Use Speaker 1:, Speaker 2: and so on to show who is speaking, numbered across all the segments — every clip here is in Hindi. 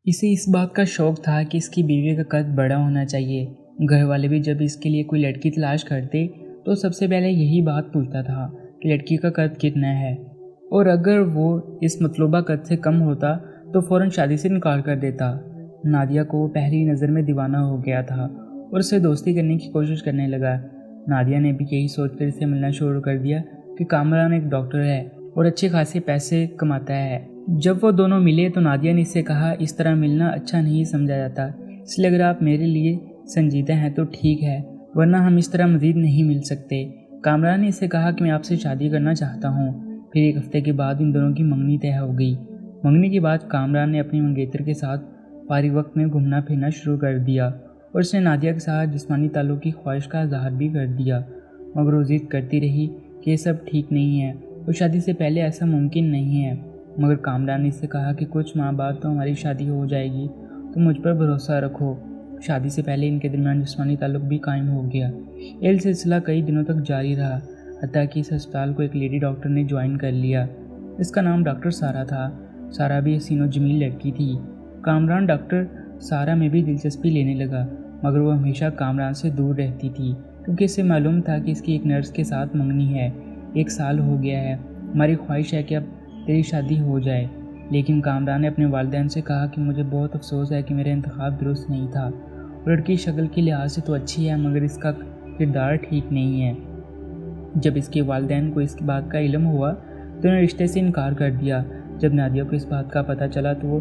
Speaker 1: इसे इस बात का शौक था कि इसकी बीवी का कद बड़ा होना चाहिए। घर वाले भी जब इसके लिए कोई लड़की तलाश करते तो सबसे पहले यही बात पूछता था कि लड़की का कद कितना है, और अगर वो इस मतलूबा कद से कम होता तो फ़ौरन शादी से इनकार कर देता। नादिया को पहली नज़र में दीवाना हो गया था और उससे दोस्ती करने की कोशिश करने लगा। नादिया ने भी यही सोचकर इससे मिलना शुरू कर दिया कि कामरान एक डॉक्टर है और अच्छे खासे पैसे कमाता है। जब वो दोनों मिले तो नादिया ने इससे कहा, इस तरह मिलना अच्छा नहीं समझा जाता, इसलिए अगर आप मेरे लिए संजीदा हैं तो ठीक है, वरना हम इस तरह मज़ीद नहीं मिल सकते। कामरान ने इससे कहा कि मैं आपसे शादी करना चाहता हूँ। फिर एक हफ्ते के बाद इन दोनों की मंगनी तय हो गई। मंगनी के बाद कामरान ने अपनी मंगेतर के साथ फारिग वक्त में घूमना फिरना शुरू कर दिया और उसने नादिया के साथ जिस्मानी ताल्लुक़ की ख्वाहिश का इज़हार भी कर दिया, मगर वो ज़िद करती रही कि ये सब ठीक नहीं है और शादी से पहले ऐसा मुमकिन नहीं है। मगर कामरान ने इससे कहा कि कुछ माह बाद तो हमारी शादी हो जाएगी, तो मुझ पर भरोसा रखो। शादी से पहले इनके दरमियान जिस्मानी ताल्लुक़ भी कायम हो गया। ये सिलसिला कई दिनों तक जारी रहा, हत्ता कि इस अस्पताल को एक लेडी डॉक्टर ने ज्वाइन कर लिया। इसका नाम डॉक्टर सारा था। सारा भी हसीन और जमील लड़की थी। कामरान डॉक्टर सारा में भी दिलचस्पी लेने लगा, मगर वो हमेशा कामरान से दूर रहती थी क्योंकि इसे मालूम था कि इसकी एक नर्स के साथ मंगनी है। 1 साल हो गया है, हमारी ख्वाहिश है कि अब तेरी शादी हो जाए। लेकिन कामरान ने अपने वालिदैन से कहा कि मुझे बहुत अफसोस है कि मेरा इंतखाब दुरुस्त नहीं था। लड़की शक्ल के लिहाज से तो अच्छी है, मगर इसका किरदार ठीक नहीं है। जब इसके वालिदैन को इस बात का इल्म हुआ तो उन्होंने रिश्ते से इनकार कर दिया। जब नादिया को इस बात का पता चला तो वो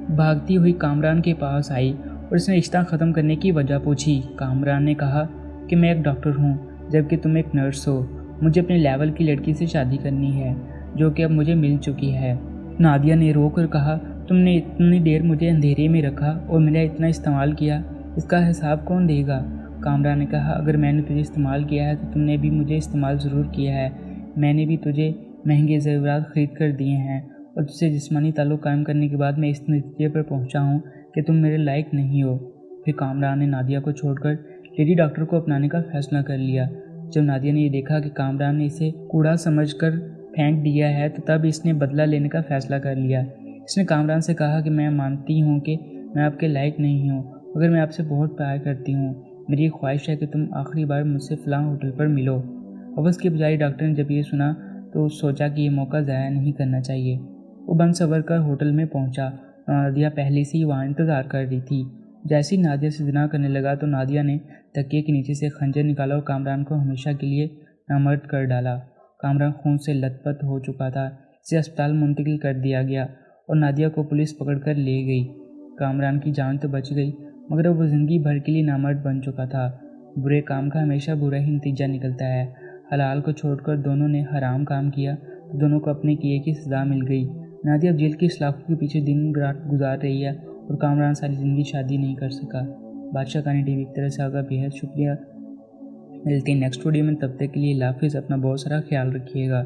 Speaker 1: भागती हुई कामरान के पास आई और उसने रिश्ता ख़त्म करने की वजह पूछी। कामरान ने कहा कि मैं एक डॉक्टर हूँ जबकि तुम एक नर्स हो। मुझे अपने लेवल की लड़की से शादी करनी है जो कि अब मुझे मिल चुकी है। नादिया ने रो कर कहा, तुमने इतनी देर मुझे अंधेरे में रखा और मेरा इतना इस्तेमाल किया, इसका हिसाब कौन देगा? कामरान ने कहा, अगर मैंने तुझे इस्तेमाल किया है तो तुमने भी मुझे इस्तेमाल ज़रूर किया है। मैंने भी तुझे महंगे ज़ेवरात ख़रीद कर दिए हैं और तुझसे जिस्मानी ताल्लुक़ कायम करने के बाद मैं इस नतीजे पर पहुंचा हूं कि तुम मेरे लायक नहीं हो। फिर कामरान ने नादिया को छोड़कर लेडी डॉक्टर को अपनाने का फ़ैसला कर लिया। जब नादिया ने यह देखा कि कामरान ने इसे कूड़ा समझकर फेंक दिया है तो तब इसने बदला लेने का फ़ैसला कर लिया। इसने कामरान से कहा कि मैं मानती हूँ कि मैं आपके लायक नहीं हूँ, मगर मैं आपसे बहुत प्यार करती हूँ। मेरी ख्वाहिश है कि तुम आखिरी बार मुझसे फ़लाँ होटल पर मिलो। अवस के पुजारी डॉक्टर ने जब ये सुना तो सोचा कि ये मौका ज़ाया नहीं करना चाहिए। वो बन सवर कर होटल में पहुंचा। नादिया पहले से ही वहाँ इंतज़ार कर रही थी। जैसे ही नादिया से ज़िना करने लगा तो नादिया ने तकिए के नीचे से खंजर निकाला और कामरान को हमेशा के लिए नामर्द कर डाला। कामरान खून से लथपथ हो चुका था। इसे अस्पताल मुंतकिल कर दिया गया और नादिया को पुलिस पकड़कर ले गई। कामरान की जान तो बच गई, मगर वो ज़िंदगी भर के लिए नामर्द बन चुका था। बुरे काम का हमेशा बुरा ही नतीजा निकलता है। हलाल को छोड़कर दोनों ने हराम काम किया तो दोनों को अपने किए की सज़ा मिल गई। नादिया अब जेल की सलाखों के पीछे दिन रात गुजार रही है और कामरान सारी ज़िंदगी शादी नहीं कर सका। बादशाह कहानी टीवी की तरफ से आपका बेहद शुक्रिया। मिलते हैं नेक्स्ट वीडियो में, तब तक के लिए अल्लाह हाफ़िज़। अपना बहुत सारा ख्याल रखिएगा।